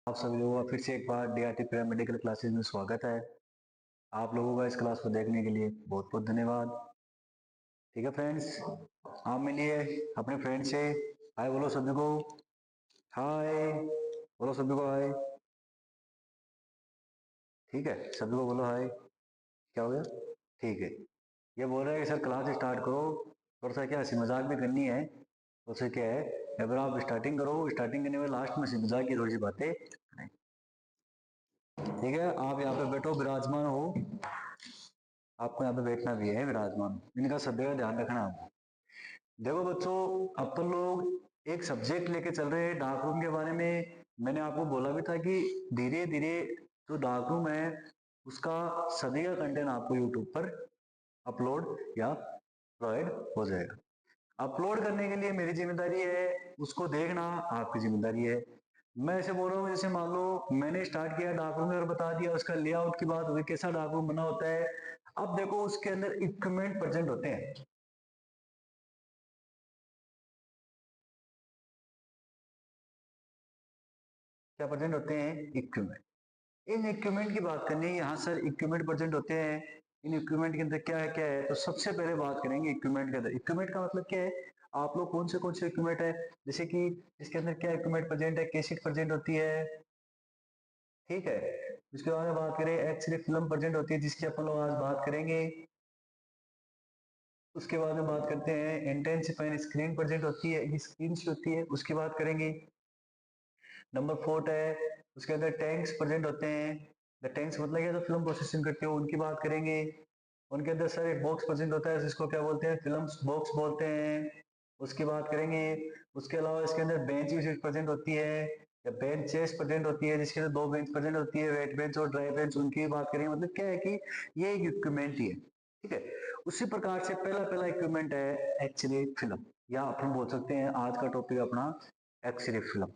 आप सभी लोगों का फिर से एक बार डीआरटी पैरामेडिकल क्लासेस में स्वागत है। आप लोगों का इस क्लास को देखने के लिए बहुत बहुत धन्यवाद। ठीक है फ्रेंड्स, आप मिलिए अपने फ्रेंड से। हाय बोलो सभी को। हाय बोलो सभी को। हाय। ठीक है, सभी को बोलो हाय। क्या हो गया? ठीक है। ये बोल रहा है कि सर क्लास स्टार्ट करो, थोड़ा सा क्या हंसी मजाक भी करनी है। तो फिर क्या है, अगर आप स्टार्टिंग करो, स्टार्टिंग करने में लास्ट में हंसी मजाक की थोड़ी सी बातें करें। ठीक है, आप यहाँ पे बैठो, विराजमान हो। आपको यहाँ पे बैठना भी है विराजमान, इनका सभी का ध्यान रखना है। देखो बच्चों, अपन लोग एक सब्जेक्ट लेके चल रहे हैं डार्क रूम के बारे में। मैंने आपको बोला भी था कि धीरे धीरे जो डार्क रूम है उसका सभी का कंटेंट आपको यूट्यूब पर अपलोड या प्रोवाइड हो जाएगा। अपलोड करने के लिए मेरी जिम्मेदारी है, उसको देखना आपकी जिम्मेदारी है। मैं ऐसे बोल रहा हूँ जैसे मान लो मैंने स्टार्ट किया डार्क रूम और बता दिया, उसका लेआउट की बात हुई, कैसा डार्क रूम बना होता है। अब देखो उसके अंदर इक्विपमेंट प्रेजेंट होते हैं। क्या प्रेजेंट होते हैं? इक्विपमेंट। इन इक्विपमेंट की बात करनी है, यहाँ सर इक्विपमेंट प्रेजेंट होते हैं। इन इक्विपमेंट के अंदर क्या है तो सबसे पहले बात करेंगे इक्विपमेंट के अंदर। इक्विपमेंट का मतलब क्या है? आप लोग कौन से इक्विपमेंट है, जैसे कि इसके अंदर क्या इक्विपमेंट प्रेजेंट है, कैसेट प्रेजेंट होती है। ठीक है, उसके बाद में बात करें एक्सरे फिल्म प्रेजेंट होती है जिसकी अपन लोग आज बात करेंगे। उसके बाद में बात करते हैं इंटेंसिफाइंग स्क्रीन प्रेजेंट होती है, स्क्रीन से होती है, उसकी बात करेंगे। नंबर 4 है, उसके अंदर टैंक्स प्रेजेंट होते हैं। द टैंक्स मतलब क्या, जो फिल्म प्रोसेसिंग करते हो उनकी बात करेंगे। उनके अंदर सर एक बॉक्स प्रेजेंट होता है जिसको क्या बोलते हैं, फिल्म बॉक्स बोलते हैं, उसकी बात करेंगे। उसके अलावा इसके अंदर बेंच भी प्रेजेंट होती है या बेंच चेस्ट प्रेजेंट होती है, जिसके अंदर दो बेंच प्रेजेंट होती है, वेट बेंच और ड्राई बेंच, उनकी बात करेंगे। मतलब क्या है कि ये एक इक्विपमेंट ही है। ठीक है, उसी प्रकार से पहला पहला इक्विपमेंट है एक्सरे फिल्म, या अपन बोल सकते हैं आज का टॉपिक अपना एक्सरे फिल्म।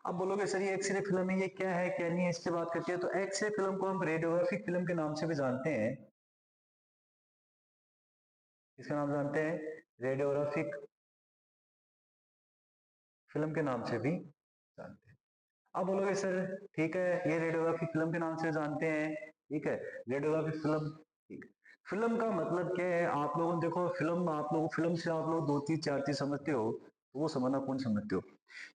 अब बोलोगे सर ये एक्सरे फिल्म है, ये क्या है क्या नहीं है, इसकी बात करते हैं। तो एक्सरे फिल्म को हम रेडियोग्राफिक फिल्म के नाम से भी जानते हैं। इसका नाम जानते हैं रेडियोग्राफिक फिल्म के नाम से भी जानते हैं। अब बोलोगे सर ठीक है, ये रेडियोग्राफिक फिल्म के नाम से जानते हैं। ठीक है, रेडियोग्राफिक फिल्म। ठीक है, फिल्म का मतलब क्या है? आप लोगों ने देखो फिल्म, आप लोग फिल्म से आप लोग दो चीज चार चीज समझते हो, तो वो समझना कौन समझते हो।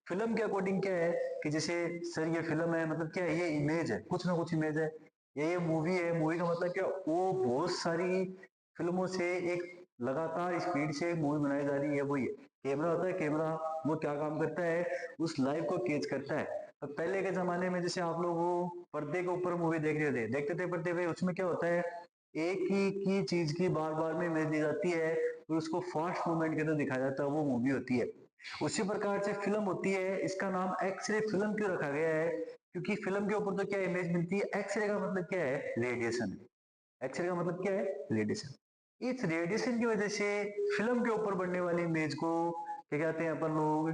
फिल्म के अकॉर्डिंग क्या है कि जैसे सर ये फिल्म है, मतलब क्या है, ये इमेज है, कुछ ना कुछ इमेज है। ये मूवी है, मूवी का मतलब क्या, वो बहुत सारी फिल्मों से एक लगातार स्पीड से मूवी बनाई जा रही है। वो ये कैमरा होता है, कैमरा वो क्या काम करता है, उस लाइव को कैच करता है। तो पहले के जमाने में जैसे आप लोग वो पर्दे के ऊपर मूवी देखते थे पर्दे पे, उसमें क्या होता है, एक ही की चीज की बार बार में इमेज दी जाती है, फिर उसको फास्ट मूवमेंट के अंदर दिखाया जाता है, वो मूवी होती है। उसी प्रकार से फिल्म होती है, इसका नाम एक्सरे फिल्म क्यों रखा गया है? क्योंकि फिल्म के ऊपर तो क्या इमेज मिलती है, एक्सरे का मतलब क्या है, रेडिएशन। एक्सरे का मतलब क्या है, रेडिएशन। इस रेडिएशन की वजह से फिल्म के ऊपर बनने वाली इमेज को क्या कहते हैं अपन लोग,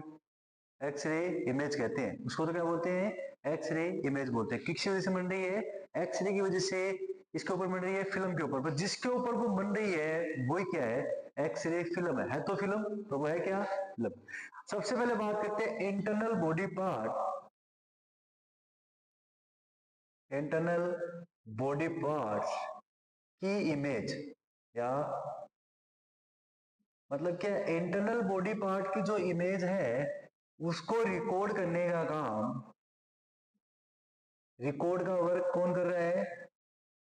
एक्सरे इमेज कहते हैं। उसको तो क्या बोलते हैं, एक्सरे इमेज बोलते हैं। किसकी वजह से बन रही है, एक्सरे की वजह से। इसके ऊपर बन रही है फिल्म के ऊपर, पर जिसके ऊपर वो बन रही है वही क्या है, एक्सरे फिल्म है तो फिल्म तो वो है क्या, फिल्म। सबसे पहले बात करते हैं internal body part. Internal body parts की इमेज, या मतलब क्या, इंटरनल बॉडी पार्ट की जो इमेज है उसको रिकॉर्ड करने का काम, रिकॉर्ड का वर्क कौन कर रहा है,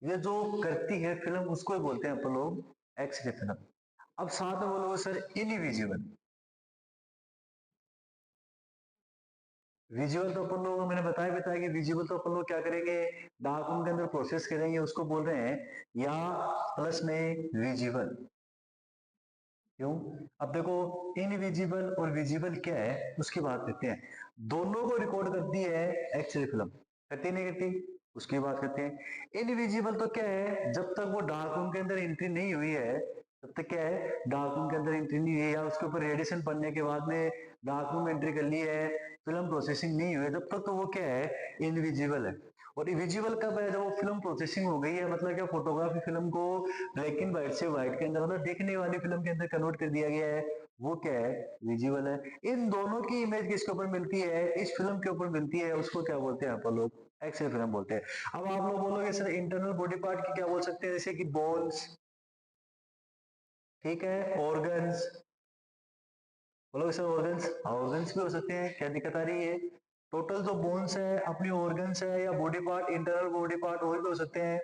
ये जो करती है फिल्म उसको ही बोलते हैं अपन लोग एक्सरे फिल्म। अब साथ में बोलोगे सर इनविजिबल। विजुअल तो अपन लोग, मैंने बताया कि विजुअल तो अपन लोग क्या करेंगे, डार्क रूम के अंदर प्रोसेस करेंगे, उसको बोल रहे हैं, या प्लस में विजिबल। क्यों? अब देखो इनविजिबल और विजिबल क्या है उसकी बात करते हैं। दोनों को रिकॉर्ड करती है एक्सरे फिल्म, करती नहीं करती, उसकी बात करते हैं। इनविजिबल तो क्या है, जब तक वो डार्क रूम के अंदर एंट्री नहीं हुई है, तब तक क्या है, डार्क रूम के अंदर एंट्री नहीं हुई है, या उसके ऊपर रेडिएशन पड़ने के बाद में डार्क रूम एंट्री कर ली है, फिल्म प्रोसेसिंग नहीं हुई है, जब तक तो वो क्या है, इनविजिबल है। और विजुअल कब है, जब वो फिल्म प्रोसेसिंग हो गई है, मतलब क्या, फोटोग्राफी फिल्म को ब्लैक एंड व्हाइट से व्हाइट के अंदर, मतलब देखने वाली फिल्म के अंदर कन्वर्ट कर दिया गया है, वो क्या है, विजुअल है। इन दोनों की इमेज किसके ऊपर मिलती है, इस फिल्म के ऊपर मिलती है, उसको क्या बोलते हैं अपन लोग, एक्सरे फिल्म बोलते हैं। अब आप लोग बोलोगे सर इंटरनल बॉडी पार्ट की क्या बोल सकते हैं, जैसे कि बोन्स, ठीक है, ऑर्गन्स, बोलोगे सर ऑर्गन्स, ऑर्गन्स भी हो सकते हैं, क्या दिक्कत आ रही है। टोटल जो बोन्स है अपनी ऑर्गन्स है या body part, internal body part और भी हो सकते हैं,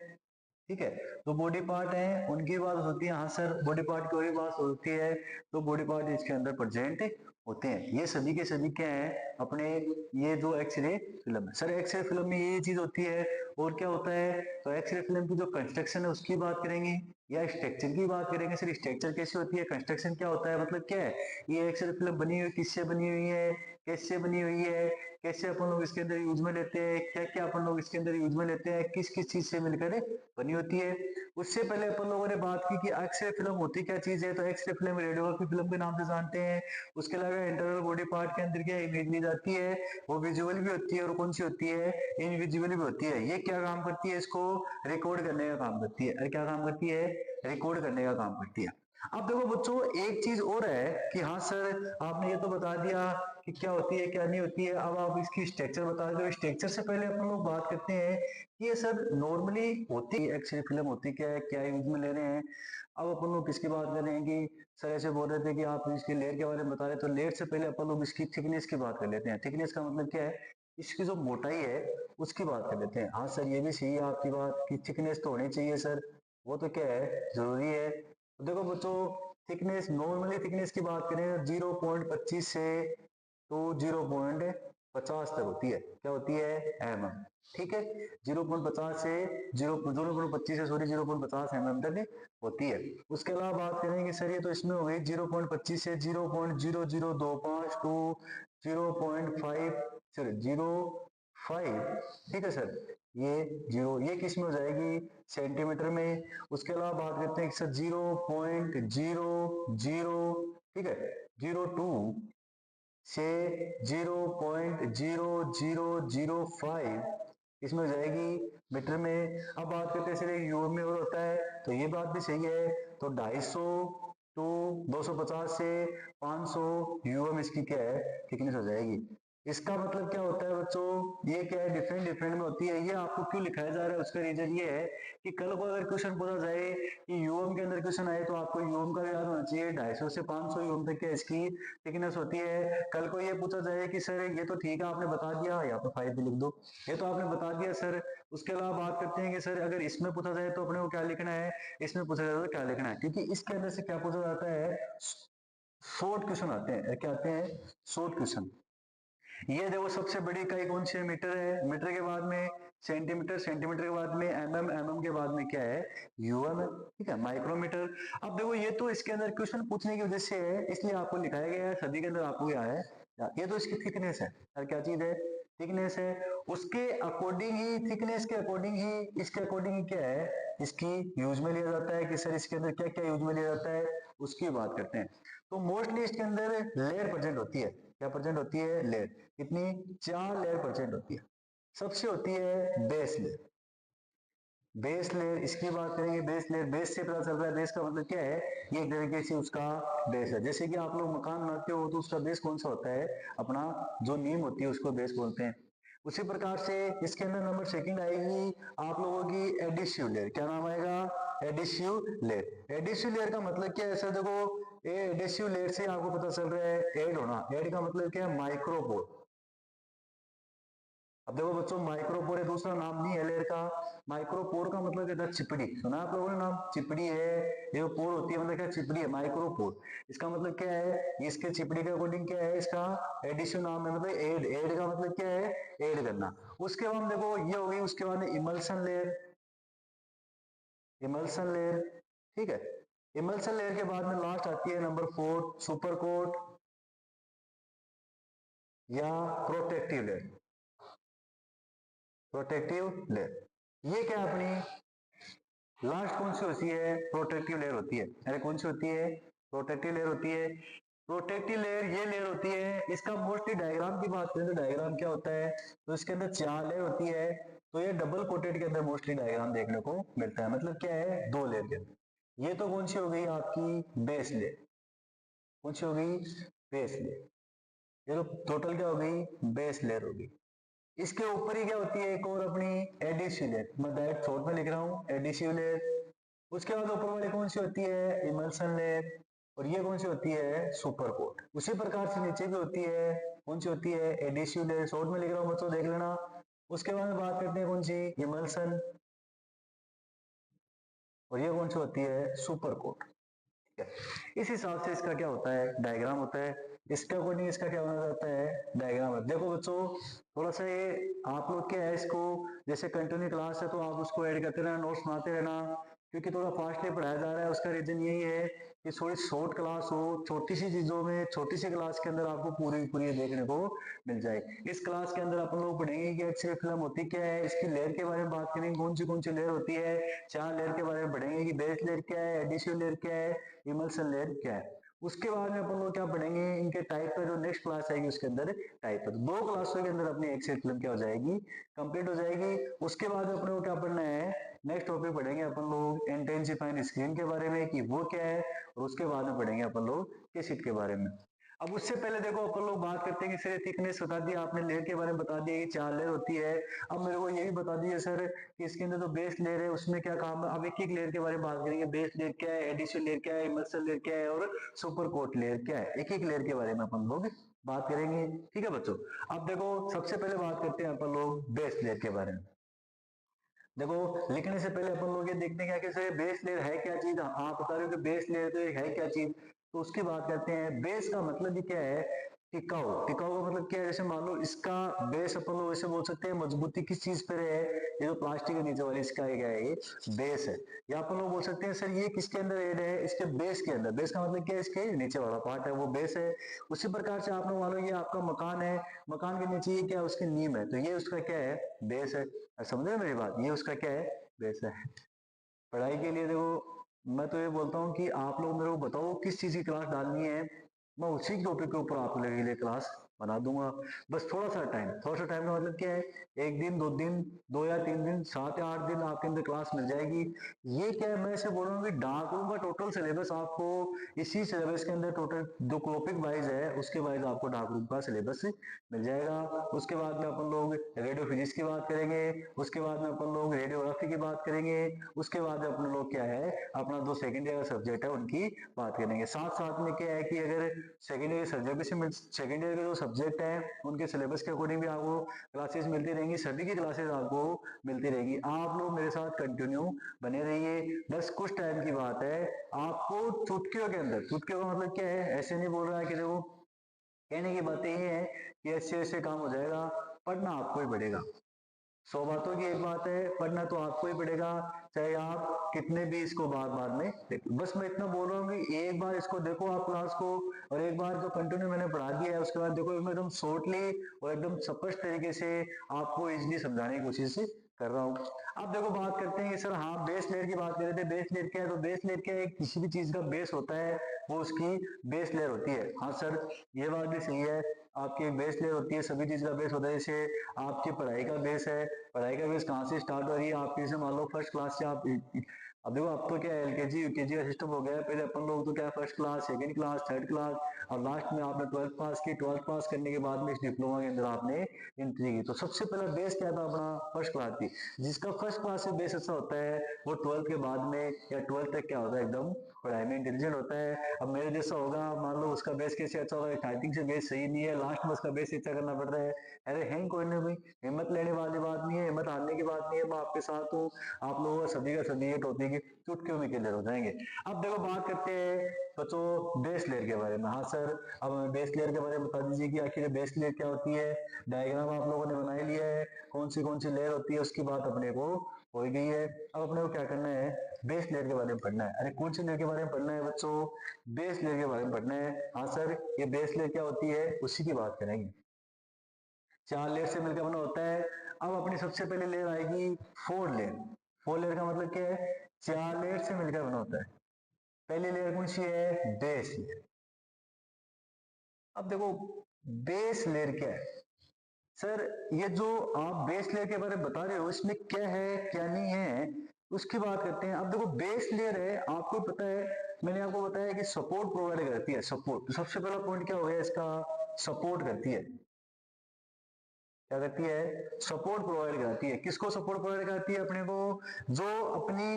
ठीक है। तो बॉडी पार्ट है उनकी बात होती है, हाँ सर बॉडी पार्ट की वही बात होती है, तो बॉडी पार्ट इसके अंदर प्रेजेंट होते हैं। ये सभी के सभी क्या है अपने, ये जो एक्सरे फिल्म है। सर एक्सरे फिल्म में ये चीज होती है, और क्या होता है, तो एक्सरे फिल्म की जो कंस्ट्रक्शन है उसकी बात करेंगे या स्ट्रक्चर की बात करेंगे। सर स्ट्रक्चर कैसी होती है, कंस्ट्रक्शन क्या होता है, मतलब क्या है, ये एक्सरे फिल्म बनी हुई किससे बनी हुई है, कैसे बनी हुई है, कैसे अपन लोग इसके अंदर यूज में लेते हैं, क्या क्या अपन लोग इसके अंदर यूज में लेते हैं, किस किस चीज से मिलकर बनी होती है। उससे पहले अपन लोगों ने बात की कि एक्सरे फिल्म होती क्या चीज है, तो एक्सरे फिल्म रेडियोग्राफी फिल्म के नाम से जानते हैं। उसके अलावा इंटरनल बॉडी पार्ट के अंदर क्या इमेज ली जाती है, वो विजुअल भी होती है और कौन सी होती है, इनविजिबल भी होती है। ये क्या काम करती है, इसको रिकॉर्ड करने का काम करती है। क्या काम करती है, रिकॉर्ड करने का काम करती है। अब देखो बच्चों एक चीज और है कि हाँ सर आपने ये तो बता दिया कि क्या होती है क्या नहीं होती है, अब आप इसकी स्ट्रक्चर बता दो। स्ट्रक्चर से पहले अपन लोग बात करते हैं कि ये सर नॉर्मली होती है एक्सरे फिल्म होती क्या है, क्या यूज में ले रहे हैं। अब अपन लोग किसकी बात कर रहे हैं कि सर ऐसे बोल रहे थे कि आप इसकी लेयर के बारे में बता रहे, तो लेयर से पहले अपन लोग इसकी थिकनेस की बात कर लेते हैं। थिकनेस का मतलब क्या है, इसकी जो मोटाई है उसकी बात कर लेते हैं। हाँ सर ये भी सही है आपकी बात कि थिकनेस तो होनी चाहिए सर, वो तो क्या है जरूरी है। तो देखो बच्चों थिकनेस, नॉर्मली थिकनेस की बात करें 0.25 से तो 0.50 तक होती है, क्या होती है, एम एम, ठीक है। 0.50 से 0.25 से सॉरी 0.50 एम एम तक होती है। उसके अलावा बात करेंगे सर ये तो इसमें हो गई 0.25 से 0.0025 टू 0.5 सॉरी 0.5, ठीक है सर। ये जीरो ये किस में हो जाएगी, सेंटीमीटर में। उसके अलावा बात करते हैं सर 0.00, ठीक है, 02 से 0.0005 इसमें हो जाएगी मीटर में। अब बात करते हैं सर यूरो में और होता है, तो ये बात भी सही है। तो 250 टू 250 से 500 यूएम इसकी क्या है, थिकनेस हो जाएगी। इसका मतलब क्या होता है बच्चों, ये क्या है डिफरेंट डिफरेंट में होती है। ये आपको क्यों लिखाया जा रहा है, उसका रीजन ये है कि कल को अगर क्वेश्चन पूछा जाए कि यूएम के अंदर क्वेश्चन आए, तो आपको यूएम का याद होना चाहिए। 250 से 500 यूएम तक क्या इसकी थिकनेस होती है। कल को ये पूछा जाए कि सर ये तो ठीक है आपने बता दिया, या तो 5 भी लिख दो, ये तो आपने बता दिया सर। उसके अलावा बात करते हैं कि सर अगर इसमें पूछा जाए तो अपने को क्या लिखना है, इसमें पूछा जाए तो क्या लिखना है, क्योंकि इसके अंदर से क्या पूछा जाता है, शॉर्ट क्वेश्चन आते हैं। क्या आते हैं, शॉर्ट क्वेश्चन। ये देखो सबसे बड़ी इकाई कौन सी है, मीटर है। मीटर के बाद में सेंटीमीटर, सेंटीमीटर के बाद में एमएम, एमएम के बाद में क्या है, यूएम है, ठीक है, माइक्रोमीटर। अब देखो ये तो इसके अंदर क्वेश्चन पूछने की वजह से है, इसलिए आपको लिखाया गया है। सभी के अंदर आपको क्या है, ये तो इसकी थिकनेस है। और क्या चीज है, थिकनेस है। उसके अकॉर्डिंग ही, थिकनेस के अकॉर्डिंग ही, इसके अकॉर्डिंग ही क्या है, इसकी यूज में लिया जाता है कि सर इसके अंदर क्या क्या यूज में लिया जाता है, उसकी बात करते हैं। तो मोस्टली इसके अंदर लेयर प्रेजेंट होती है। क्या प्रेजेंट होती है, लेयर। कितनी, 4 लेयर प्रेजेंट होती है। सबसे होती है बेस लेयर। बेस लेयर इसकी बात करेंगे, बेस लेयर, बेस से पता चल रहा है, बेस का मतलब क्या है, ये एक तरीके से उसका बेस है। जैसे कि आप लोग मकान बनाते हो तो उसका बेस कौन सा होता है, अपना जो नींव होती है उसको बेस बोलते हैं। उसी प्रकार से इसके अंदर नंबर सेकंड आएगी आप लोगों की एडिशिव लेयर। क्या नाम आएगा, एडिशिव लेयर। एडिशिव लेयर का मतलब क्या है सर, देखो ये एडिशिव लेयर से आपको पता चल रहा है एड होना। एड का मतलब क्या है, माइक्रोपोर। अब देखो बच्चों माइक्रोपोर है, दूसरा नाम नहीं है लेयर का। माइक्रोपोर का मतलब क्या था, चिपड़ी। सुना आप लोगों ने नाम, चिपड़ी है। ये जो पोर होती है मतलब क्या, चिपड़ी है, माइक्रोपोर। इसका मतलब क्या है, इसके चिपड़ी के अकॉर्डिंग क्या है, इसका एडिशन नाम है, मतलब एड। एड का मतलब क्या है, एड करना। उसके बाद देखो ये हो गई, उसके बाद इमल्सन लेयर। इमल्सन लेयर, ठीक है। इमल्सन लेयर के बाद में लास्ट आती है नंबर 4 सुपर कोट या प्रोटेक्टिव लेयर। प्रोटेक्टिव लेयर ये क्या अपनी लास्ट कौन सी होती है, प्रोटेक्टिव लेयर होती है। अरे कौन सी होती है, प्रोटेक्टिव लेयर होती है। प्रोटेक्टिव लेयर ये लेयर होती है, इसका मोस्टली डायग्राम की बात करें तो डायग्राम क्या होता है, तो इसके अंदर 4 लेयर होती है। तो ये डबल कोटेड के अंदर मोस्टली डायग्राम देखने को मिलता है। मतलब क्या है, 2 लेयर के अंदर। ये तो कौन सी हो गई आपकी बेस लेयर। कौन सी होगी? Base layer. ये तो टोटल क्या हो गई? बेस लेयर होगी। इसके ऊपर ही क्या होती है एक और अपनी एडिशिव लेयर, मैं डायरेक्ट शॉर्ट में लिख रहा हूँ एडिशिव लेयर। उसके बाद ऊपर वाली कौन सी होती है? Emulsion layer. और ये कौन सी होती है? Super coat. उसी प्रकार से नीचे भी होती है, कौन सी होती है? एडिशिव लेयर। शॉर्ट में लिख रहा हूँ बच्चों, देख लेना। उसके बाद में बात करते हैं कौन सी? इमल्सन। और ये कौन सी होती है? Super coat. इस हिसाब से इसका क्या होता है? डायग्राम होता है। इसके अकॉर्डिंग इसका क्या बना जाता है? डायग्राम। देखो बच्चों, थोड़ा सा ये आप लोग क्या है, इसको जैसे कंटिन्यू क्लास है तो आप उसको ऐड करते रहना, नोट्स बनाते रहना, क्योंकि थोड़ा फास्टली पढ़ाया जा रहा है। उसका रीजन यही है कि थोड़ी शॉर्ट क्लास हो, छोटी सी चीजों में, छोटी सी क्लास के अंदर आपको पूरी पूरी देखने को मिल जाए। इस क्लास के अंदर अपन लोग पढ़ेंगे कि एक्स-रे फिल्म होती क्या है, इसकी लेयर के बारे में बात करेंगे, कौन सी लेयर होती है। 4 लेयर के बारे में पढ़ेंगे कि बेस लेयर क्या है, एडिशिव लेयर क्या है, इमल्सन लेयर क्या है। उसके बाद में अपन लोग क्या पढ़ेंगे? इनके टाइप पर जो नेक्स्ट क्लास आएगी उसके अंदर टाइप पर। 2 क्लासों के अंदर अपनी एक्स-रे फिल्म क्या हो जाएगी? कंप्लीट हो जाएगी। उसके बाद अपने को क्या पढ़ना है? नेक्स्ट टॉपिक पढ़ेंगे अपन लोग इंटेंसिफाइंग स्क्रीन के बारे में कि वो क्या है, और उसके बाद में पढ़ेंगे अपन लोग कैसेट के बारे में। अब उससे पहले देखो अपन लोग बात करते हैं कि सर थिकनेस बता दी आपने, लेयर के बारे में बता दिया कि 4 लेयर होती है। अब मेरे को ये भी बता दिया सर कि इसके अंदर तो बेस लेयर है, उसमें क्या काम है। अब एक एक लेयर के बारे में बात करेंगे, बेस लेयर क्या है, एडिशन लेयर क्या है, इमर्सल लेयर क्या है, और सुपर कोट लेयर क्या है। एक एक लेयर के बारे में अपन लोग बात करेंगे, ठीक है बच्चों। अब देखो सबसे पहले बात करते हैं अपन लोग बेस लेयर के बारे में। देखो लिखने से पहले अपन लोग ये देखते हैं कि सर बेस लेयर है क्या चीज। आप बता रहे हो कि बेस लेयर तो है क्या चीज, तो उसकी बात करते हैं। बेस का मतलब ये क्या है? टिकाऊ। टिकाऊ का मतलब क्या है? जैसे मान लो इसका बेस अपन लोग ऐसे बोल सकते हैं, मजबूती किस चीज पर है? ये जो प्लास्टिक है नीचे वाली, इसका क्या है? ये बेस है। या अपन लोग बोल सकते हैं सर ये किसके अंदर ऐड है? इसके बेस के अंदर। बेस का मतलब क्या है? इसके नीचे वाला पार्ट है वो बेस है। उसी प्रकार से आप लोग मान लो ये आपका मकान है, मकान के नीचे ये क्या है? उसकी नींव है, तो ये उसका क्या है? बेस है। समझ रहे मेरी बात? ये उसका क्या है? बेस है। पढ़ाई के लिए देखो मैं तो ये बोलता हूँ कि आप लोग मेरे को बताओ किस चीज की क्लास डालनी है, मैं उसी टॉपिक के ऊपर आप लोगों के लिए क्लास बना दूंगा। बस थोड़ा सा टाइम का मतलब क्या है? 1 दिन 2 दिन, 2 या 3 दिन, 7 या 8 दिन आपके अंदर क्लास मिल जाएगी। ये क्या है, मैं ऐसे बोल रहा हूँ कि डाक दूंगा टोटल सिलेबस आपको। इसी सिलेबस के अंदर टोटल जो टॉपिक वाइज है उसके वाइज आपको डाक रूम का सिलेबस मिल जाएगा। उसके बाद में अपन लोग रेडियो फिजिक्स की बात करेंगे, उसके बाद में अपन लोग रेडियोग्राफी की बात करेंगे, उसके बाद अपन लोग क्या है अपना जो सेकंड ईयर का सब्जेक्ट है उनकी बात करेंगे। साथ साथ में क्या है कि अगर सेकंड ईयर सब्जेक्ट से सेकंड ईयर के जो सब्जेक्ट है उनके सिलेबस के अकॉर्डिंग भी आपको क्लासेस मिलती रहेंगी, सभी की क्लासेस आपको मिलती रहेगी। आप लोग मेरे साथ कंटिन्यू बने रहिए। बस कुछ टाइम की बात है, आपको चुटकियों के अंदर, चुटकियों का मतलब क्या है? ऐसे नहीं बोल रहा है कि देखो कहने की बातें ये है कि ऐसे ऐसे काम हो जाएगा, पढ़ना आपको ही पड़ेगा। 100 बातों की एक बात है, पढ़ना तो आपको ही पड़ेगा, चाहे आप कितने भी इसको बार बार में देखो। बस मैं इतना बोल रहा हूँ कि एक बार इसको देखो आप क्लास को, और एक बार जो कंटिन्यू मैंने पढ़ा दिया है उसके बाद देखो मैं एकदम शॉर्टली और एकदम स्पष्ट तरीके से आपको इजिली समझाने की कोशिश कर रहा हूँ। अब देखो बात करते हैं कि सर हाँ बेस लेयर की बात कर रहे थे, बेस लेयर क्या है? तो बेस लेयर क्या है? किसी भी चीज का बेस होता है वो उसकी बेस लेयर होती है। हाँ सर ये बात भी सही है, आपकी एक बेस लेयर होती है, सभी चीज का बेस होता है। जैसे आपकी पढ़ाई का बेस है, पढ़ाई का बेस कहाँ से स्टार्ट हो रही है आपकी? जैसे मान लो फर्स्ट क्लास से आप, अब देखो अब तो क्या एलकेजी यूकेजी का सिस्टम हो गया है। पहले अपन लोग तो क्या first class, second class, third class, और लास्ट में आपने 12th पास की। 12th पास करने के बाद में इस डिप्लोमा के अंदर आपने एंट्री की। तो सबसे पहला बेस क्या था? अपना फर्स्ट क्लास थी। जिसका फर्स्ट क्लास से बेस अच्छा होता है वो 12th के बाद में या 12th तक क्या होता है? एकदम पढ़ाई में इंटेलिजेंट होता है। अब मेरे जैसा होगा, मान लो उसका बेस कैसे अच्छा होगा? स्टार्टिंग से बेस सही नहीं है, लास्ट में उसका बेस अच्छा करना पड़ रहा है। अरे है कोई नहीं भाई, हिम्मत लेने वाली बात नहीं है, हिम्मत हारने की बात नहीं है। मैं आपके साथ हूँ, आप लोगों का सभी ये टॉपिक चुटकियों में क्लियर हो जाएंगे। अब देखो बात करते हैं बच्चों बेस लेयर के बारे में। हाँ सर अब हमें बेस लेयर के बारे में बता दीजिए कि आखिर बेस लेयर क्या होती है। डायग्राम आप लोगों ने बना ही लिया है, कौन सी लेयर होती है उसकी बात अपने को हो गई है। अब अपने को क्या करना है? बेस लेयर के बारे में पढ़ना है। अरे कौन सी लेयर के बारे में पढ़ना है बच्चों? बेस लेयर के बारे में पढ़ना है। हाँ सर ये बेस लेयर क्या होती है उसी की बात करेंगे। 4 लेयर से मिलकर बना होता है। अब अपनी सबसे पहले लेयर आएगी 4 लेयर। 4 लेयर का मतलब क्या है? 4 लेयर से मिलकर बना होता है। पहली लेयर कौन सी है? Base layer. अब देखो बेस लेयर क्या है? सर ये जो आप बेस लेयर के बारे में बता रहे हो इसमें क्या है क्या नहीं है उसकी बात करते हैं। अब देखो बेस लेयर है, आपको पता है मैंने आपको बताया कि सपोर्ट प्रोवाइड करती है, सपोर्ट। तो सबसे पहला पॉइंट क्या हो गया इसका, सपोर्ट करती है। क्या करती है, सपोर्ट प्रोवाइड कराती है। किसको सपोर्ट प्रोवाइड कराती है, अपने को, जो अपनी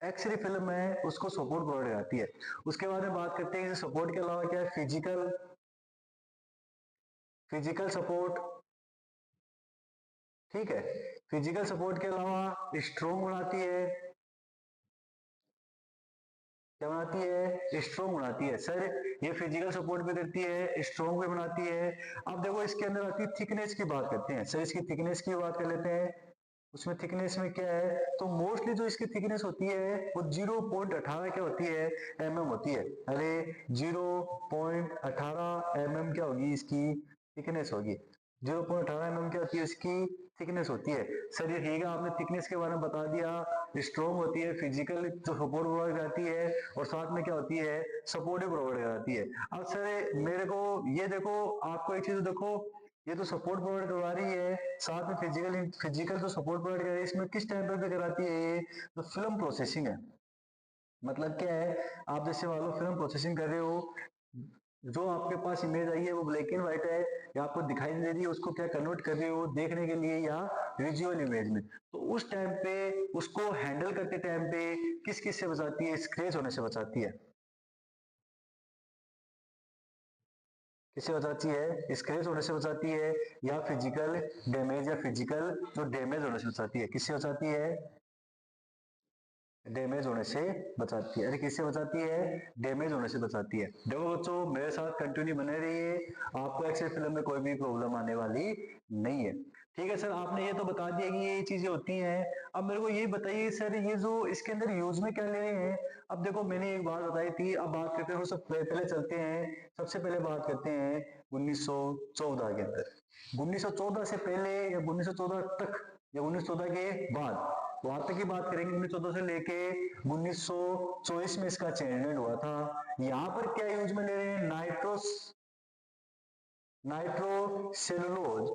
एक्सरे फिल्म है उसको सपोर्ट प्रोवाइड कराती है। उसके बाद में बात करते हैं सपोर्ट के अलावा क्या है, फिजिकल, फिजिकल सपोर्ट। ठीक है, फिजिकल सपोर्ट के अलावा स्ट्रोंग बनाती है। क्या बनाती है, स्ट्रोंग बनाती है। सर ये फिजिकल सपोर्ट भी करती है, स्ट्रोंग भी बनाती है। अब देखो इसके अंदर आती है थिकनेस की बात करते हैं। सर इसकी थिकनेस की बात कर लेते हैं। उसमें थिकनेस में क्या है, तो मोस्टली जो इसकी थिकनेस होती है वो 0.18 क्या होती है, mm होती है। अरे 0.18 mm क्या होगी इसकी थिकनेस होगी। 0.18 mm क्या होती है इसकी थिकनेस होती है। सर ये ठीक है, आपने थिकनेस के बारे में बता दिया। स्ट्रॉन्ग होती है, फिजिकल जो सपोर्ट प्रोवाइड कराती है, और साथ में क्या होती है, सपोर्ट भी प्रोवाइड कराती है। अब सर मेरे को ये देखो, आपको एक चीज देखो, ये तो सपोर्ट प्रोवाइड करवा रही है, साथ में फिजिकल, फिजिकल जो सपोर्ट प्रोवाइड कर रही है, इसमें किस टाइम पे कराती है, ये तो फिल्म प्रोसेसिंग है। मतलब क्या है, आप जैसे मान लो फिल्म प्रोसेसिंग कर रहे हो, जो आपके पास इमेज आई है वो ब्लैक एंड व्हाइट है, या आपको दिखाई दे रही है, उसको क्या कन्वर्ट कर रहे हो देखने के लिए, या विजुअल इमेज में, तो उस टाइम पे उसको हैंडल करते टाइम पे किस किस से बचाती है, स्क्रैच होने से बचाती है। किससे बचाती है, स्क्रैच होने से बचाती है, या फिजिकल डैमेज, या फिजिकल जो डैमेज होने से बचाती है। किससे बचाती है, डैमेज होने से बचाती है। अरे किससे बचाती है, डैमेज होने से बचाती है। देखो बच्चों मेरे साथ कंटिन्यू बने रहिए, आपको एक्सेल फिल्म में कोई भी प्रॉब्लम आने वाली नहीं है। ठीक है सर, आपने ये तो बता दिया कि ये चीजें होती हैं। अब मेरे को ये बताइए सर, ये जो इसके अंदर यूज में क्या ले रहे हैं। अब देखो मैंने एक बात बताई थी, अब बात करते हैं, सब पहले चलते हैं, सबसे पहले बात करते हैं 1914 के अंदर। 1914 से पहले या 1914 तक या 1914 के बाद, वहां तक की बात करेंगे। 1914 से लेके 1924 में इसका चेंजमेंट हुआ था। यहां पर क्या यूज में ले रहे हैं, नाइट्रोसेलुलोज,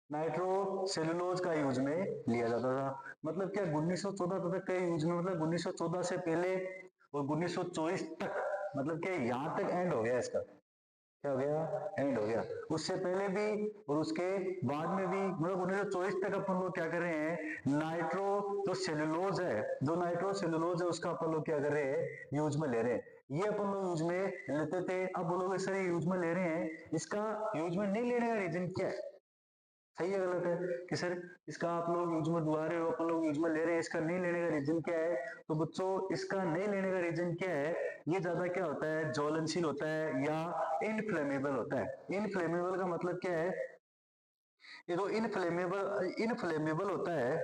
नाइट्रोसेलुलोज का यूज में लिया जाता था। मतलब क्या 1914 तक का यूज में, मतलब 1914 से पहले और 1924 तक, मतलब क्या यहां तक एंड हो गया इसका। क्या हो गया, एंड हो गया। उससे पहले भी और उसके बाद में भी, मतलब 1924 तक अपन लोग क्या कर रहे हैं, नाइट्रो जो सेलुलोज है, जो नाइट्रो सेलुलोज है उसका अपन लोग क्या कर रहे हैं, यूज में ले रहे हैं। ये अपन लोग यूज में लेते थे। अब बोलोगे सर ये यूज में ले रहे हैं, इसका यूज में नहीं लेने का रीजन क्या है, सही है गलत है, कि सर इसका आप लोग यूज में दुआ रहे हो, अपन लोग यूज में ले रहे हैं, इसका नहीं लेने का रीजन क्या है। तो बच्चों इसका नहीं लेने का रीजन क्या है, ये ज्यादा क्या होता है, ज्वलनशील होता है या इनफ्लेमेबल होता है। इनफ्लेमेबल का मतलब क्या है, ये तो इनफ्लेमेबल होता है,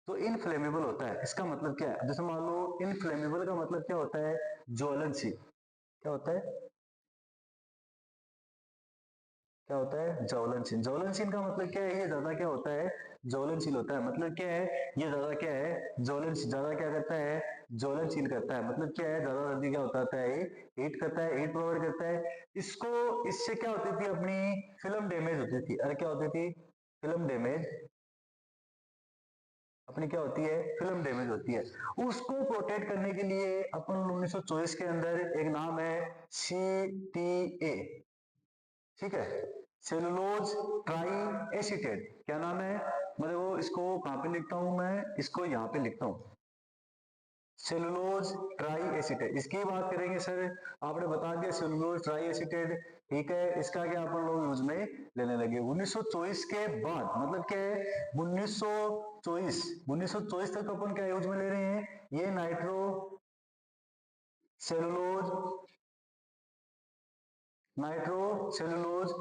तो इनफ्लेमेबल होता है, इसका मतलब क्या है, जैसे मान लो इनफ्लेमेबल का मतलब क्या होता है, ज्वलनशील। क्या होता है, क्या होता है, ज्वलनशील। ज्वलनशील का मतलब क्या है, ये ज्यादा क्या होता है, ज्वलनशील होता है। मतलब क्या है, ये ज्यादा क्या है, ज्वलनशील, ज्यादा क्या करता है, ज्वलनशील करता है। मतलब क्या है, ज्यादा जल्दी क्या होता है, हीट करता है, हीट प्रोवाइड करता है। इसको, इससे क्या होती थी, अपनी फिल्म डैमेज होती थी। अरे क्या होती थी, फिल्म डैमेज, अपनी क्या होती है, फिल्म डैमेज होती है। उसको प्रोटेक्ट करने के लिए अपन 1924 के अंदर एक नाम है, CTA। ठीक है, सेलुलोज ट्राई एसीटेट। क्या नाम है, मतलब वो, इसको कहां पे लिखता हूं मैं, इसको यहां पे लिखता हूं, सेलुलोज ट्राई एसीटेट। इसकी बात करेंगे सर, आपने बता दिया सेलुलोज ट्राई एसीटेट। ठीक है, इसका क्या अपन लोग यूज में लेने लगे 1924 के बाद। मतलब क्या है, 1924, 1924 तक अपन क्या यूज में ले रहे हैं, ये नाइट्रो सेलुलोज, नाइट्रोसेलुलोज,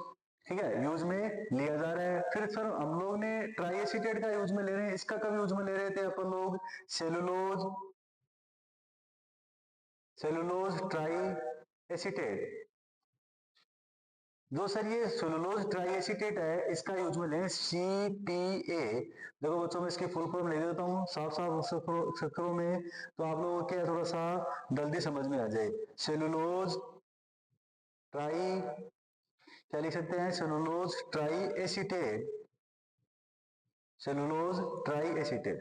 ठीक है, यूज में लिया जा रहा है। फिर सर हम लोग ने ट्राई एसीटेट का यूज में ले रहे हैं, इसका कब यूज में ले रहे थे अपन लोग, सेलुलोज, सेलुलोज ट्राई एसीटेट। जो सर ये सेलुलोज ट्राई एसीटेट है, इसका यूज में लें, CTA। देखो बच्चों में इसकी फुल फॉर्म ले देता हूँ साफ साफ अक्षरों में, तो आप लोगों को क्या थोड़ा सा जल्दी समझ में आ जाए। सेलुलोज ट्राई, क्या लिख सकते हैं, cellulose try acetate, cellulose try acetate.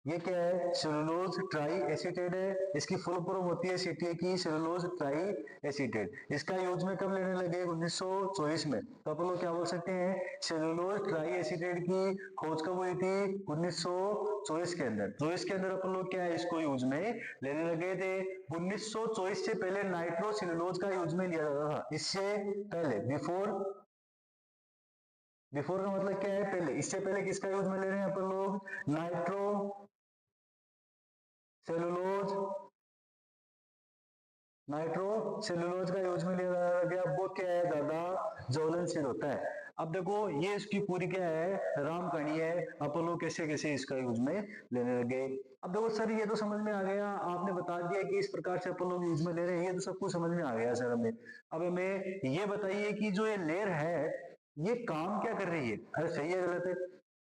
ये क्या है, सेलुलोज ट्राई एसीटेट है, इसकी फुल फॉर्म होती है सीटीए की सेलुलोज ट्राई एसीटेट। इसका यूज में कब लेने लगे, 1924 में। तो अपन लोग क्या बोल सकते हैं, सेलुलोज ट्राई एसीटेट की खोज कब हुई थी, 1924 के अंदर। 24 के अंदर अपन लोग क्या है, इसको यूज में लेने लगे थे। 1924 से पहले नाइट्रो सेलुलोज का यूज में लिया जाता था, इससे पहले, बिफोर का मतलब क्या है, पहले। इससे पहले किसका यूज में ले रहे हैं अपन लोग, नाइट्रो सेलुलोज, नाइट्रो सेलुलोज का यूज में लिया जा गया। अब वो क्या है, ज्यादा ज्वलनशील होता है। अब देखो ये इसकी पूरी क्या है, रामकहानी है, अपन लोग कैसे कैसे इसका यूज में लेने लगे। अब देखो सर ये तो समझ में आ गया, आपने बता दिया कि इस प्रकार से अपन लोग यूज में ले रहे हैं, ये तो सब कुछ समझ में आ गया सर हमें। अब हमें ये बताइए कि जो ये लेयर है ये काम क्या कर रही है, अरे सही है गलत है।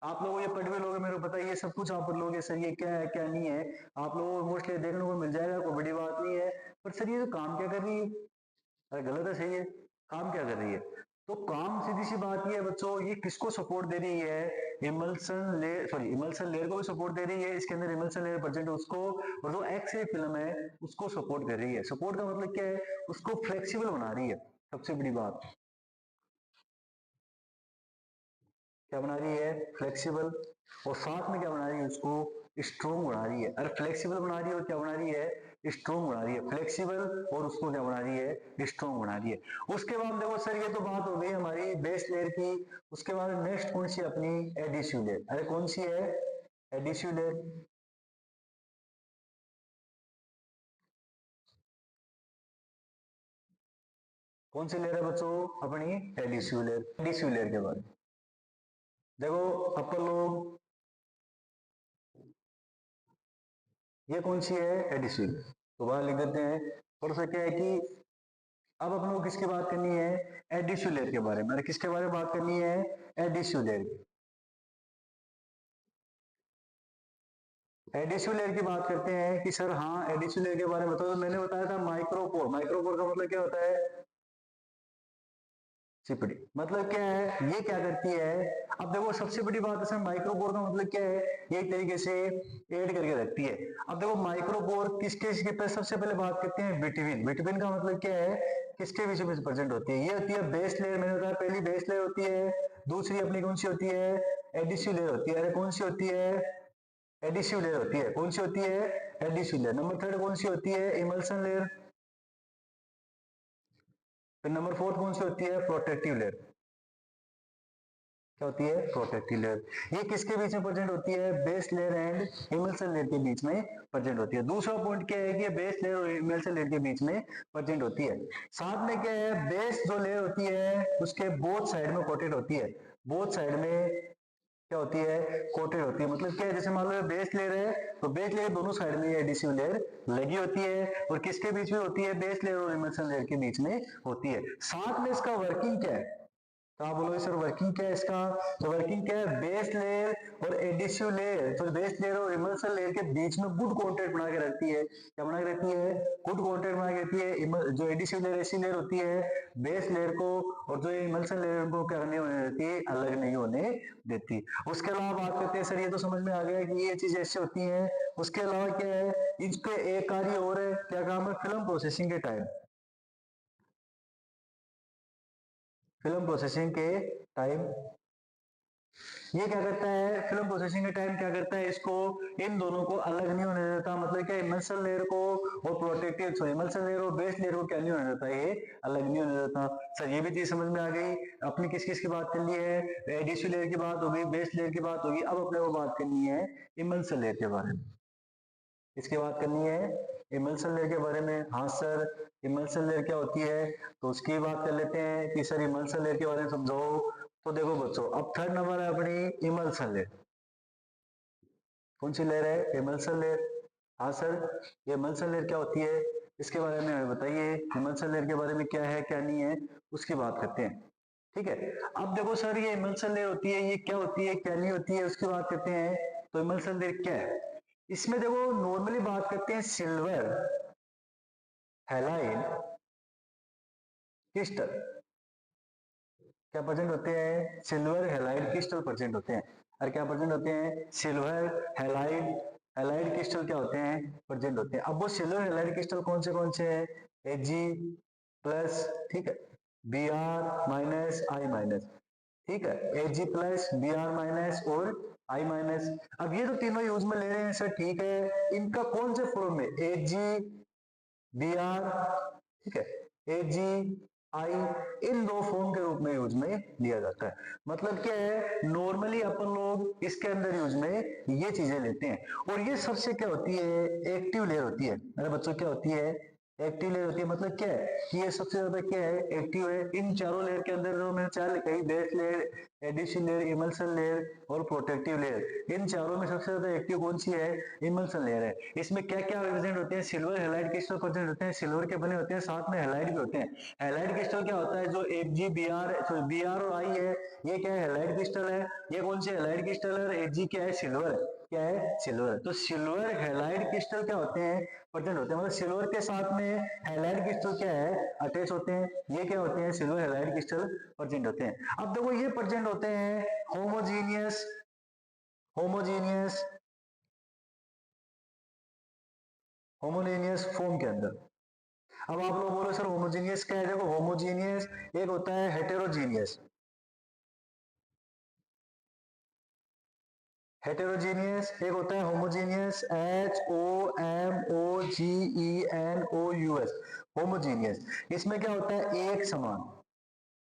आप लोग ये पढ़ भी लोगे, मेरे को पता है ये सब कुछ आप पढ़ लोगे सर, ये क्या है क्या नहीं है, आप लोगों को मोस्टली देखने को मिल जाएगा, कोई बड़ी बात नहीं है। पर सर ये तो काम क्या कर रही है, अरे गलत है सही है, काम क्या कर रही है। तो काम सीधी सी बात ये है बच्चों, ये किसको सपोर्ट दे रही है, emulsion layer, sorry emulsion layer को भी सपोर्ट दे रही है, इसके अंदर इमल्सन लेयर प्रेजेंट है उसको, और जो एक्स रे फिल्म है उसको सपोर्ट कर रही है। सपोर्ट का मतलब क्या है, उसको फ्लेक्सिबल बना रही है, सबसे बड़ी बात क्या बना रही है, फ्लेक्सिबल। और साथ में क्या बना रही है, उसको स्ट्रोंग बना रही है। अरे फ्लेक्सिबल बना रही है और क्या बना रही है, स्ट्रोंग बना रही है। फ्लेक्सिबल और उसको क्या बना रही है, स्ट्रोंग बना रही है। उसके बाद देखो सर ये तो बात हो गई हमारी बेस लेयर की। उसके बाद नेक्स्ट कौन सी अपनी, एडिशिव लेयर। अरे कौन सी है, एडिशिव लेयर। कौन सी लेयर है बच्चों, अपनी एडिशिव लेयर। एडिशिव लेयर के बारे में देखो अपन लोग, ये कौन सी है, एडिशिव। तो बाहर लिख देते हैं। थोड़ा सा क्या है कि अब अपन लोग किसकी बात करनी है, एडिशिव लेयर के बारे में। किसके बारे में बात करनी है, एडिशिव लेयर की। एडिशिव लेयर की बात करते हैं कि सर हाँ एडिशिव लेयर के बारे में बताओ। तो मैंने बताया था माइक्रोपोर। माइक्रोपोर का मतलब क्या होता है, सिपड़ी। मतलब क्या है, ये क्या करती है। अब देखो सबसे बड़ी बात है सर, माइक्रोपोर का मतलब क्या है, एक तरीके से एड करके रखती है। अब देखो माइक्रोपोर किसके किसके पे सबसे पहले बात करते हैं, विटामिन। विटामिन का मतलब क्या है, किसके बीच में प्रेजेंट होती है, ये होती है बेस लेयर। मैंने बताया पहली बेस लेयर होती है, दूसरी अपनी कौन सी होती है, एडिशिव लेयर होती है। अरे कौन सी होती है, एडिशिव लेयर होती है। कौन सी होती है, एडिशिव लेयर। नंबर थर्ड कौन सी होती है, इमल्सन लेयर। फिर नंबर फोर्थ कौन सी होती है, प्रोटेक्टिव लेयर। क्या होती है, प्रोटेक्टिव लेयर। ये किसके बीच में प्रेजेंट होती है, base layer and emulsion layer के बीच में प्रेजेंट होती है। दूसरा पॉइंट क्या है कि बेस लेयर और इमल्सन लेयर के बीच में प्रेजेंट होती है। साथ में क्या है, बेस जो लेयर होती है उसके बोथ साइड में कोटेड होती है। बोथ साइड में क्या होती है, कोटेड होती है। मतलब क्या है, जैसे मान लो बेस लेयर है तो बेस लेयर दोनों साइड में एडिशिव लेयर लगी होती है, और किसके बीच में होती है, बेस लेयर और इमल्सन लेयर के बीच में होती है। साथ में इसका वर्किंग क्या है, तो आप बोलोगे सर वर्किंग क्या है इसका। तो वर्किंग क्या है, बेस लेयर और एडिशिव लेयर, तो बेस लेयर और इमल्सन लेयर के बीच में गुड कॉन्टेक्ट बना के रखती है। क्या बना के रखती है, गुड कॉन्टेक्ट बना के रखती है। जो एडिशिव लेयर ऐसी लेयर होती है बेस लेयर को, और जो इमल्सन लेयर को क्या नहीं होने देती, अलग नहीं होने देती। उसके अलावा बात करते हैं सर, ये तो समझ में आ गया कि ये चीज ऐसे होती है। उसके अलावा क्या है, इसके एक कार्य और है, क्या काम है, फिल्म प्रोसेसिंग के टाइम, फिल्म प्रोसेसिंग के टाइम ये क्या करता है, फिल्म प्रोसेसिंग के टाइम क्या करता है, इसको इन दोनों को अलग नहीं होने देता। मतलब क्या, इमल्सन लेयर को और प्रोटेक्टिव, सॉरी इमल्सन लेयर और बेस लेयर को क्या नहीं होने देता, ये अलग नहीं होने देता। सर ये भी चीज समझ में आ गई। अपनी किस किस की बात कर ली है, एडिशिव लेयर की बात होगी, बेस लेयर की बात होगी। अब अपने को बात करनी है इमल्सन लेयर के बारे में। इसकी बात करनी है इमल्सन लेयर के बारे में। हाँ सर, इमल्सन लेयर क्या होती है, तो उसकी बात कर लेते हैं कि सर इमल्सन लेयर के बारे में समझाओ। तो देखो बच्चों, अब थर्ड नंबर है अपनी इमल्सन लेयर। कौन सी लेयर है, इमल्सन लेयर। हाँ सर, ये इमल्सन लेयर क्या होती है, इसके बारे में हमें बताइए। इमल्सन लेयर के बारे में क्या है क्या नहीं है, उसकी बात करते हैं। ठीक है। अब देखो सर, ये इमल्सन लेयर होती है, ये क्या होती है क्या नहीं होती है, उसकी बात करते हैं। तो इमल्सन लेयर क्या है, इसमें देखो नॉर्मली बात करते हैं सिल्वर हैलाइड क्रिस्टल क्या प्रेजेंट होते हैं, सिल्वर हैलाइड क्रिस्टल प्रेजेंट होते हैं। और क्या प्रेजेंट होते हैं, सिल्वर हैलाइड हैलाइड क्रिस्टल क्या होते हैं, प्रेजेंट होते हैं। अब वो सिल्वर हैलाइड क्रिस्टल कौन से हैं, Ag प्लस, ठीक है, Br माइनस आई माइनस, ठीक है, Ag प्लस Br माइनस और आई माइनस। अब ये तो तीनों यूज में ले रहे हैं सर, ठीक है, इनका कौन से फॉर्म में, Ag Br, ठीक है, Ag आई, इन दो फॉर्म के रूप में यूज में लिया जाता है। मतलब क्या है, नॉर्मली अपन लोग इसके अंदर यूज में ये चीजें लेते हैं। और ये सबसे क्या होती है, एक्टिव लेयर होती है। अरे बच्चों क्या होती है, एक्टिव लेयर होती है। मतलब क्या है कि ये सबसे ज्यादा क्या है, एक्टिव है। इन चारों लेयर के अंदर जो मैंने चार लिखा है, base layer, addition layer, emulsion layer और प्रोटेक्टिव लेयर, इन चारों में सबसे ज्यादा एक्टिव कौन सी है, इमल्सन लेयर है। इसमें क्या क्या प्रेजेंट होते हैं, सिल्वर हैलाइड क्रिस्टल प्रेजेंट होते हैं, सिल्वर के बने होते हैं, साथ में हैलाइड भी होते हैं। हैलाइड क्रिस्टल क्या होता है, जो Ag Br और आई है, ये क्या है, हैलाइड क्रिस्टल है। ये कौन सी हैलाइड क्रिस्टल है, Ag क्या है, सिल्वर है, क्या है, सिल्वर। तो सिल्वर हैलाइड क्रिस्टल क्या होते हैं, प्रेजेंट होते हैं। मतलब सिल्वर के साथ में हैलाइड क्रिस्टल क्या है, अटैच होते हैं। ये क्या होते हैं, सिल्वर हैलाइड क्रिस्टल प्रेजेंट होते हैं। अब देखो ये प्रेजेंट होते हैं होमोजीनियस, होमोजीनियस, होमोजेनियस फॉर्म के अंदर। अब आप लोग बोलो सर होमोजीनियस क्या है, देखो होमोजीनियस एक होता है हेटेरोजीनियस, हेटेरोजीनियस एक होता है होमोजीनियस, HOMOGENOUS, होमोजीनियस। इसमें क्या होता है, एक समान।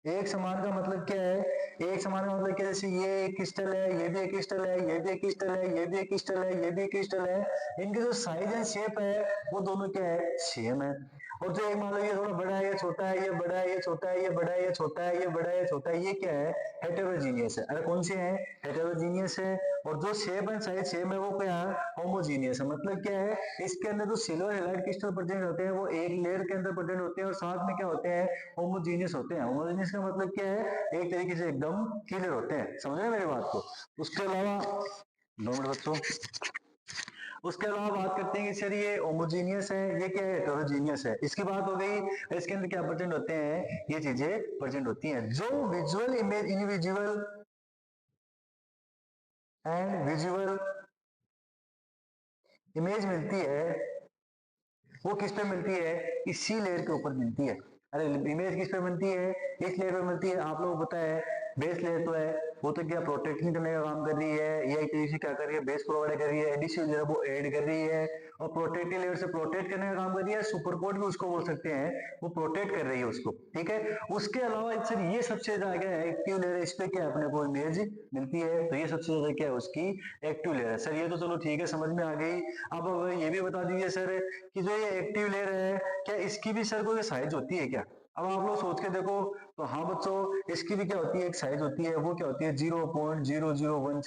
एक समान का मतलब क्या है, एक समान का मतलब क्या, जैसे ये एक क्रिस्टल है, ये भी एक क्रिस्टल है, ये भी एक क्रिस्टल है, ये भी एक क्रिस्टल है, ये भी एक क्रिस्टल है, इनके जो साइज एंड शेप है वो दोनों क्या है, सेम है। और जो एक मान लो ये थोड़ा बड़ा है, ये छोटा है, ये बड़ा है, ये छोटा है, ये बड़ा है, ये छोटा है, ये बड़ा है, ये छोटा है, ये क्या है, हेटेरोजीनियस है। अरे कौन से है, हेटेरोजीनियस है। और जो शेप एंड साइज सेम है वो क्या है, होमोजीनियस है। मतलब क्या है, इसके अंदर जो सिल्वर हैलाइड क्रिस्टल प्रेजेंट होते हैं वो एक लेयर के अंदर प्रेजेंट होते हैं और साथ में क्या होते हैं, होमोजीनियस होते हैं। होमोजीनियस का मतलब क्या है, एक तरीके से एकदम क्लियर होते हैं। समझ रहे हैं मेरी बात को। उसके अलावा 2 मिनट बच्चों, उसके अलावा बात करते हैं कि सर ये होमोजीनियस है, ये क्या है, हेटेरोजीनियस है। इसकी बात हो गई। इसके अंदर क्या प्रेजेंट होते हैं, ये चीजें प्रेजेंट होती हैं। जो visual image, invisible and visual image मिलती है वो किस पे मिलती है, इसी लेयर के ऊपर मिलती है। अरे इमेज किस पे मिलती है, इस लेयर पे मिलती है। आप लोगों को पता है बेस लेयर तो है, वो तो क्या प्रोटेक्शन करने का काम कर रही है, ये एक तरीके से क्या कर रही है, बेस प्रोवाइड कर रही है, एडिशन लेयर वो ऐड कर रही है, और प्रोटेक्टिव लेयर से प्रोटेक्ट करने का काम कर रही है, सुपरकोट भी उसको बोल सकते हैं, वो प्रोटेक्ट कर रही है उसको, ठीक है। उसके अलावा सर ये सबसे ज्यादा एक्टिव लेयर है, इस पे क्या अपने को इमेज मिलती है, तो ये सबसे ज्यादा क्या है, उसकी एक्टिव लेयर है। सर ये तो चलो ठीक है, समझ में आ गई। अब ये भी बता दीजिए सर कि जो ये एक्टिव लेयर है, क्या इसकी भी सर कोई साइज होती है क्या। अब आप लोग सोच के देखो, तो हाँ बच्चों, इसकी भी क्या होती है, एक साइज होती है। वो क्या होती है, 0.001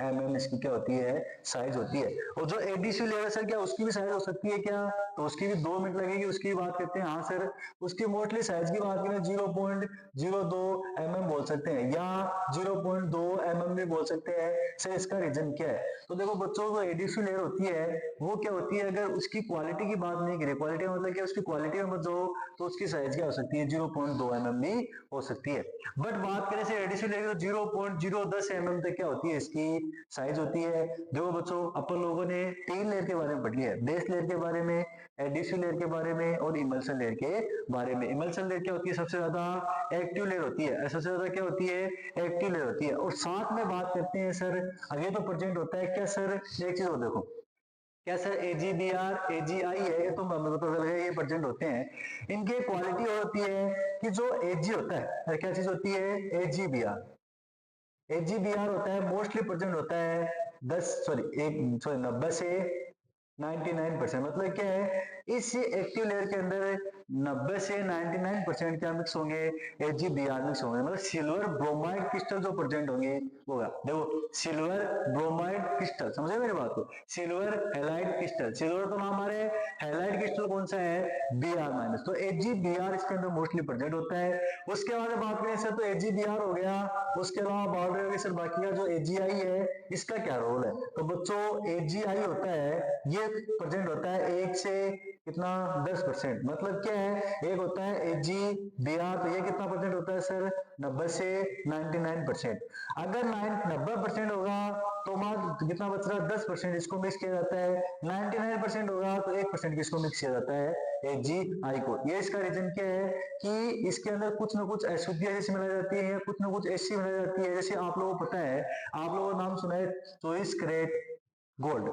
mm इसकी क्या होती है, साइज होती है। और जो एडीसी लेयर है सर, क्या उसकी भी साइज हो सकती है क्या, तो उसकी भी 2 मिनट लगेगी, उसकी भी बात करते हैं। हाँ सर, उसकी मोस्टली साइज की बात करें 0.02 mm बोल सकते हैं, या 0.2 mm भी बोल सकते हैं। सर इसका रीजन क्या है, तो देखो बच्चों, जो एडीसी लेयर होती है वो क्या होती है, अगर उसकी क्वालिटी की बात नहीं करें, क्वालिटी मतलब क्या, उसकी क्वालिटी में जो, तो उसकी साइज क्या हो सकती है, 0.2 mm भी हो सकती है। बट बात करें से एडिशन लेयर तो 0.010 mm तक क्या होती है, इसकी साइज होती है। देखो बच्चों, अपन लोगों ने 3 लेयर के बारे में पढ़ लिया है, बेस लेयर के बारे में, एडिशन लेयर के बारे में और इमल्सन लेयर के बारे में। इमल्सन लेयर क्या होती है, सबसे ज्यादा एक्टिव लेयर होती है, सबसे ज्यादा क्या होती है, एक्टिव लेयर होती है। और साथ में बात करते हैं सर, आगे तो प्रेजेंट होता है क्या सर, एक चीज और देखो, क्या सर AgBr AgI है, ये तो हमें पता चल गया, ये प्रेजेंट होते हैं। इनकी क्वालिटी होती है कि जो Ag होता है, क्या चीज होती है, AgBr, AgBr होता है, मोस्टली प्रेजेंट होता है 90 से 99%। मतलब क्या है, इस एक्टिव लेयर के अंदर 90 से 99% क्या मिक्स होंगे, AgBr मिक्स होंगे। मतलब सिल्वर ब्रोमाइड क्रिस्टल जो प्रेजेंट होंगे होगा। देखो सिल्वर ब्रोमाइड क्रिस्टल, समझे मेरी बात को, सिल्वर हैलाइड क्रिस्टल, सिल्वर तो नाम हमारे, हैलाइड क्रिस्टल कौन सा है, Br माइनस, तो AgBr इसके अंदर मोस्टली प्रेजेंट होता है। उसके बाद बात करें सर, तो AgBr हो गया। उसके अलावा बात रहे सर बाकी का जो AgI है, इसका क्या रोल है, तो बच्चों AgI होता है, ये प्रेजेंट होता है 1 से कितना 10%। मतलब क्या है, एक होता है AgBr, तो ये कितना प्रेजेंट होता है सर, 90 से 99%। अगर 90% होगा तो मार्क कितना बच रहा है 10%, इसको मिक्स किया जाता है। 99% होगा तो 1% किसको मिक्स किया जाता है, AgI को। ये इसका रीजन क्या है कि इसके अंदर कुछ ना कुछ अशुद्धियां जैसी मिलाई जाती है या कुछ ना कुछ ऐसी मिलाई जाती है। जैसे आप लोगों को पता है, आप लोगों को नाम सुना है चॉइस कैरेट गोल्ड,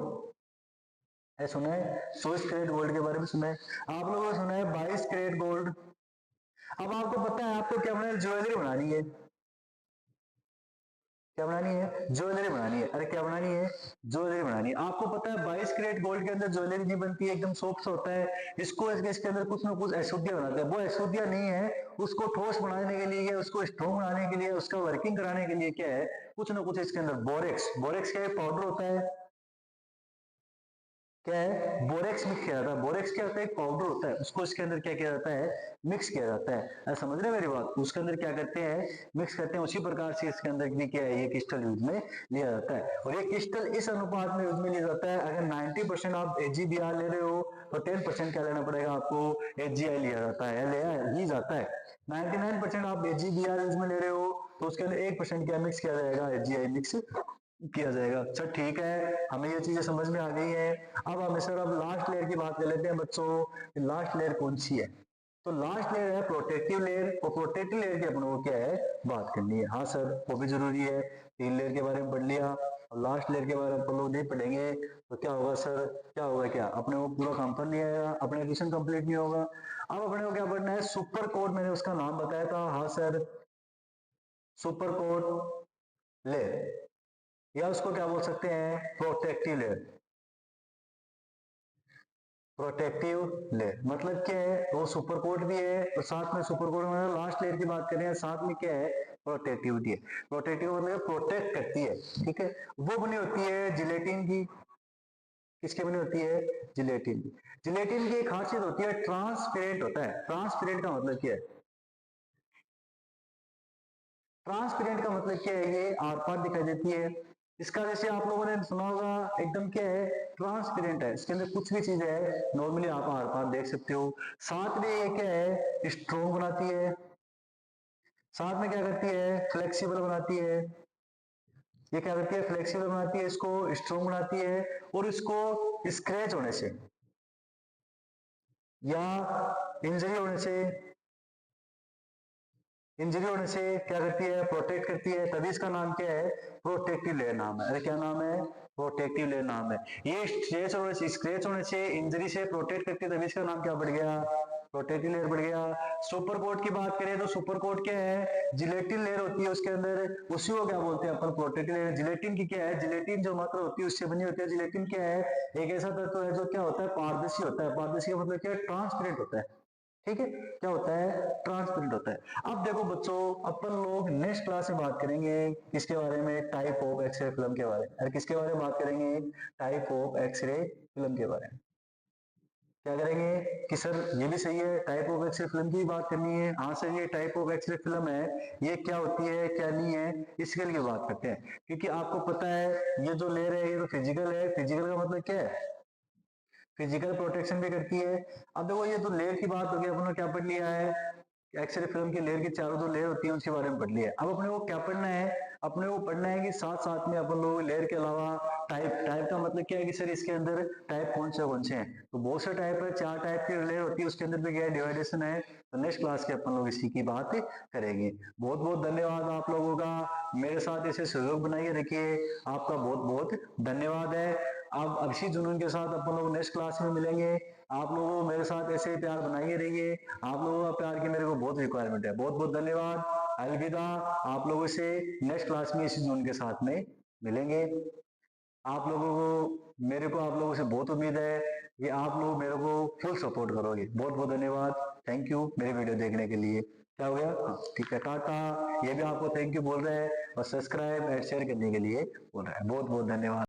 है सुना है, 24 कैरेट गोल्ड के बारे में सुना है। आप लोगों ने सुना है 22 कैरेट गोल्ड। अब आपको पता है आपको क्या बनाना है, ज्वेलरी बनानी है। क्या बनानी है, ज्वेलरी बनानी है। अरे क्या बनानी है, ज्वेलरी बनानी है। आपको पता है 22 कैरेट गोल्ड के अंदर ज्वेलरी नहीं बनती है, एकदम सॉफ्ट होता है। इसको इसके अंदर कुछ ना कुछ अशुद्धियां बनाते हैं। वो अशुद्धियां नहीं है, उसको ठोस बनाने के लिए या उसको स्ट्रॉन्ग बनाने के लिए, उसका वर्किंग कराने के लिए क्या है, कुछ ना कुछ इसके अंदर बोरेक्स, बोरेक्स क्या है, पाउडर होता है। क्या है, बोरेक्स मिक्स किया जाता है। बोरेक्स क्या होता है, एक पाउडर होता है, उसको इसके अंदर क्या किया जाता है, मिक्स किया जाता है। ऐसा समझ रहे हैं मेरी बात, उसके अंदर क्या करते हैं, मिक्स करते हैं। उसी प्रकार से इसके अंदर भी क्या है, ये क्रिस्टल यूज में लिया जाता है। और ये क्रिस्टल इस अनुपात में यूज में लिया जाता है, अगर 90% आप AgBr ले रहे हो तो 10% क्या लेना पड़ेगा आपको, AgI लिया जाता है, लिया ही जाता है। 99% आप AgBr यूज में ले रहे हो तो उसके अंदर 1% क्या मिक्स किया जाएगा, AgI मिक्स किया जाएगा। सर ठीक है, हमें ये चीजें समझ में आ गई है। अब हमें सर अब लास्ट लेयर की बात कर लेते हैं बच्चों, लास्ट लेयर कौन सी है। तो लास्ट लेयर है प्रोटेक्टिव लेयर, और प्रोटेक्टिव लेयर की अपन को क्या है, बात करनी है। हाँ सर, वो भी जरूरी है। 3 लेयर के बारे में पढ़ लिया, और लास्ट लेयर के बारे में अपन लोग नहीं पढ़ेंगे तो क्या होगा सर, क्या होगा, क्या अपने को पूरा काम पर नहीं आएगा, अपने एडिशन कंप्लीट नहीं होगा। अब अपने को क्या पढ़ना है, सुपर कोड, मैंने उसका नाम बताया था। हाँ सर, सुपर कोड लेयर, या उसको क्या बोल सकते हैं, प्रोटेक्टिव लेयर। प्रोटेक्टिव लेयर मतलब क्या है, वो सुपर कोट भी है और साथ में सुपर कोट में लास्ट लेयर की बात करें, साथ में क्या है, प्रोटेक्टिविटी है। प्रोटेक्टिव मतलब प्रोटेक्ट करती है, ठीक है। वो बनी होती है जिलेटिन की। किसकी बनी होती है, जिलेटिन की। जिलेटिन की एक खासियत होती है, ट्रांसपेरेंट होता है। ट्रांसपेरेंट का मतलब क्या है, ट्रांसपेरेंट का मतलब क्या है, ये आर पार दिखाई देती है। इसका जैसे आप लोगों ने सुना होगा, एकदम क्या है, ट्रांसपेरेंट है, इसके अंदर कुछ भी चीज है नॉर्मली आप आर पार देख सकते हो। साथ में ये क्या है, स्ट्रॉन्ग बनाती है। साथ में क्या करती है, फ्लेक्सिबल बनाती है। ये क्या करती है, फ्लेक्सिबल बनाती है, इसको स्ट्रॉन्ग बनाती है। और इसको स्क्रैच होने से या इंजरी होने से, इंजरी होने से क्या करती है, प्रोटेक्ट करती है। तभी इसका नाम क्या है, प्रोटेक्टिव लेयर नाम है। अरे क्या नाम है, प्रोटेक्टिव लेयर नाम है। ये स्क्रैच होने से, इंजरी से प्रोटेक्ट करती है, तभी इसका नाम क्या पड़ गया, प्रोटेक्टिव लेयर पड़ गया। सुपर कोट की बात करें तो सुपर कोट क्या है, जिलेटिन लेयर होती है उसके अंदर, उसी को क्या बोलते हैं अपन, प्रोटेक्टिव लेयर। जिलेटिन की क्या है, जिलेटिन जो मात्रा होती है उससे बनी होती है। जिलेटिन क्या है, एक ऐसा तत्व है जो क्या होता है, पारदर्शी होता है। पारदर्शी का मतलब क्या है, ट्रांसपेरेंट होता है, ठीक है। क्या होता है, ट्रांसपेरेंट होता है। अब देखो बच्चों, अपन लोग नेक्स्ट क्लास में बात करेंगे किसके बारे में, टाइप ऑफ एक्सरे फिल्म के बारे में। अरे किसके बारे में बात करेंगे, टाइप ऑफ एक्सरे फिल्म के बारे में। क्या करेंगे कि सर ये भी सही है, टाइप ऑफ एक्सरे फिल्म की बात करनी है। हाँ सर, ये टाइप ऑफ एक्सरे फिल्म है, ये क्या होती है क्या नहीं है, इसके लिए बात करते हैं। क्योंकि आपको पता है ये जो लेयर है ये तो फिजिकल है। फिजिकल का मतलब क्या है, फिजिकल प्रोटेक्शन भी करती है। अब देखो ये तो लेयर की बात होगी, अपने क्या पढ़ लिया है, एक्सरे फिल्म की लेयर की चारों जो लेयर होती है उसके बारे में पढ़ लिया है। अब अपने को क्या पढ़ना है, अपने को पढ़ना है कि साथ साथ में अपन लोग लेयर के अलावा टाइप, टाइप का मतलब क्या है कि सर इसके अंदर टाइप कौन से हैं, तो बहुत से टाइप है, 4 टाइप की लेयर होती है, उसके अंदर भी क्या डिवाइडेशन है। तो नेक्स्ट क्लास के अपन लोग इसी की बात करेंगे। बहुत बहुत धन्यवाद आप लोगों का, मेरे साथ ऐसे सहयोग बनाइए रखिए, आपका बहुत बहुत धन्यवाद है। अब इसी जुनून के साथ अपन लोग नेक्स्ट क्लास में मिलेंगे। आप लोगों को मेरे साथ ऐसे प्यार बनाइए रहिए, आप लोगों का प्यार की मेरे को बहुत रिक्वायरमेंट है। बहुत बहुत धन्यवाद, अलविदा। आप लोगों से नेक्स्ट क्लास में इसी जुनून के साथ में मिलेंगे। आप लोगों को, मेरे को आप लोगों से बहुत उम्मीद है कि आप लोग मेरे को फुल सपोर्ट करोगे। बहुत बहुत धन्यवाद, थैंक यू मेरे वीडियो देखने के लिए। क्या हो गया, हाँ ठीक है, टाटा। ये भी आपको थैंक यू बोल रहे हैं और सब्सक्राइब एंड शेयर करने के लिए बोल रहे हैं। बहुत बहुत धन्यवाद।